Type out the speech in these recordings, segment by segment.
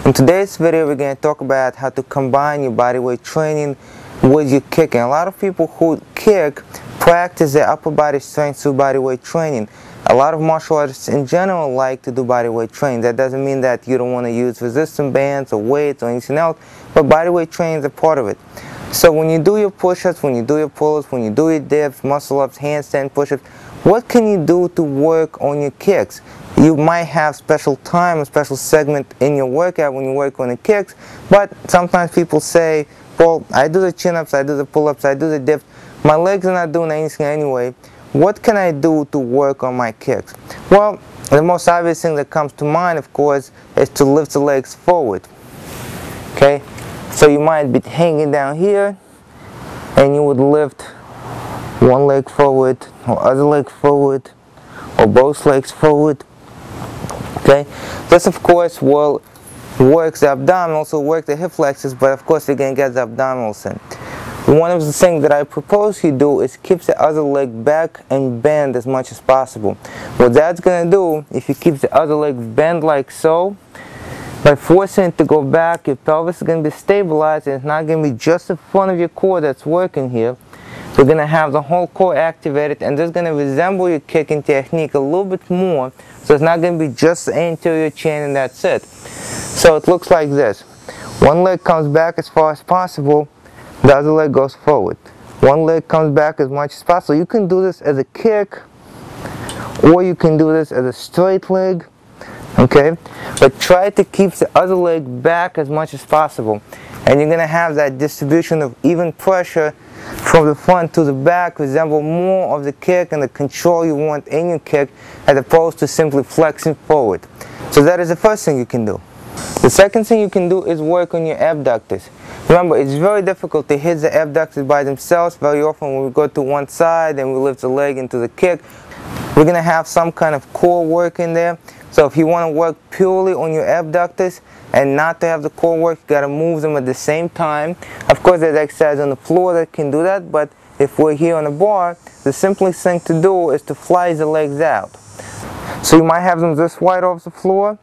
In today's video, we're going to talk about how to combine your bodyweight training with your kicking. A lot of people who kick practice their upper body strength through bodyweight training. A lot of martial artists in general like to do bodyweight training. That doesn't mean that you don't want to use resistance bands or weights or anything else, but bodyweight training is a part of it. So when you do your push-ups, when you do your pull-ups, when you do your dips, muscle-ups, handstand push-ups, what can you do to work on your kicks? You might have special time, a special segment in your workout when you work on the kicks, but sometimes people say, well, I do the chin-ups, I do the pull-ups, I do the dips, my legs are not doing anything anyway. What can I do to work on my kicks? Well, the most obvious thing that comes to mind, of course, is to lift the legs forward. Okay? So you might be hanging down here, and you would lift one leg forward, or other leg forward, or both legs forward. Okay? This, of course, will work the abdominals, also work the hip flexors, but of course you're going to get the abdominals in. One of the things that I propose you do is keep the other leg back and bend as much as possible. What that's going to do, if you keep the other leg bent like so, by forcing it to go back, your pelvis is going to be stabilized, and it's not going to be just the front of your core that's working here. You're going to have the whole core activated, and this is going to resemble your kicking technique a little bit more, so it's not going to be just the anterior chain and that's it. So it looks like this. One leg comes back as far as possible, the other leg goes forward. One leg comes back as much as possible. You can do this as a kick, or you can do this as a straight leg. Okay, but try to keep the other leg back as much as possible, and you're going to have that distribution of even pressure from the front to the back resemble more of the kick and the control you want in your kick, as opposed to simply flexing forward. So that is the first thing you can do. The second thing you can do is work on your abductors. Remember, it's very difficult to hit the abductors by themselves. Very often when we go to one side and we lift the leg into the kick, we're going to have some kind of core work in there. So if you want to work purely on your abductors and not to have the core work, you got to move them at the same time. Of course, there's exercise on the floor that can do that, but if we're here on the bar, the simplest thing to do is to fly the legs out. So you might have them this wide off the floor.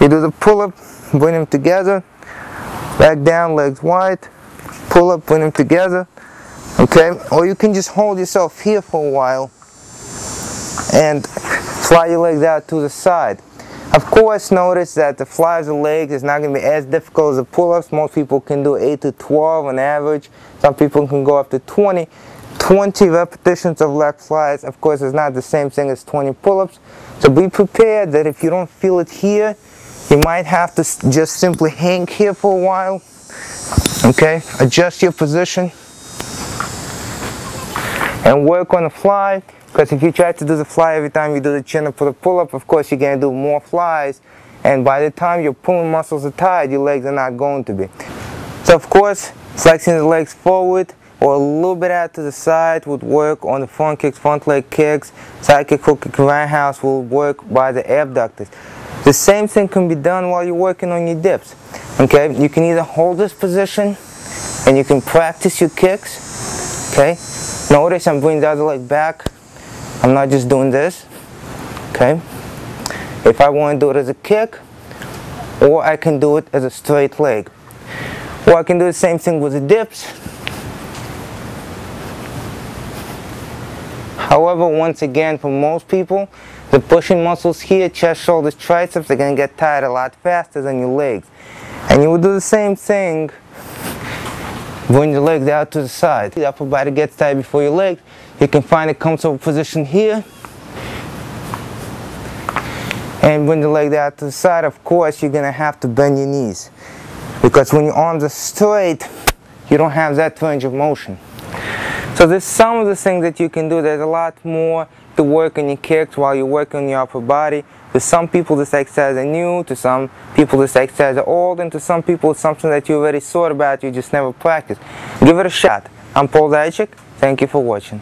You do the pull-up, bring them together, back down, legs wide, pull up, bring them together. Okay, or you can just hold yourself here for a while and fly your legs out to the side. Of course, notice that the fly of the legs is not going to be as difficult as the pull-ups. Most people can do 8 to 12 on average. Some people can go up to 20. 20 repetitions of leg flies, of course, is not the same thing as 20 pull-ups. So be prepared that if you don't feel it here, you might have to just simply hang here for a while. Okay, adjust your position and work on the fly. Because if you try to do the fly every time you do the chin-up or the pull-up, of course you're going to do more flies, and by the time your pulling muscles are tired, your legs are not going to be. So of course, flexing the legs forward or a little bit out to the side would work on the front kicks, front leg kicks. Side kick, hook kick, roundhouse will work by the abductors. The same thing can be done while you're working on your dips. Okay, you can either hold this position and you can practice your kicks. Okay, notice I'm bringing the other leg back. I'm not just doing this. Okay, if I want to do it as a kick, or I can do it as a straight leg, or I can do the same thing with the dips. However, once again, for most people, the pushing muscles here, chest, shoulders, triceps, are going to get tired a lot faster than your legs. And you will do the same thing. Bring your legs out to the side. The upper body gets tired before your legs. You can find a comfortable position here. And bring the leg out to the side. Of course, you're going to have to bend your knees, because when your arms are straight, you don't have that range of motion. So there's some of the things that you can do. There's a lot more to work on your kicks while you're working on your upper body. To some people, this exercise is new. To some people, this exercise is old. And to some people, it's something that you already thought about, you just never practiced. Give it a shot. I'm Paul Zajcik. Thank you for watching.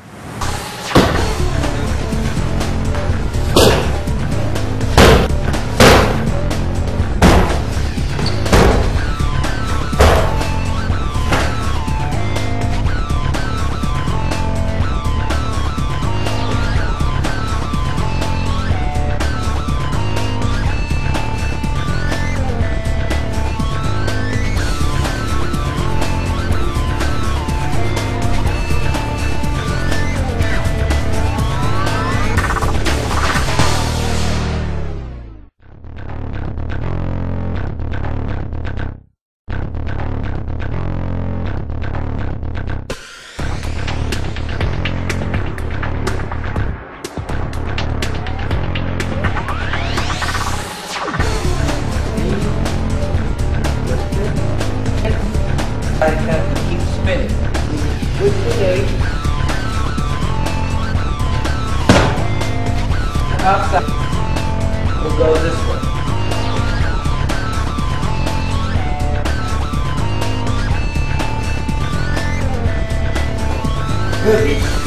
spinning. With the leg. Outside. We'll go this way. Good.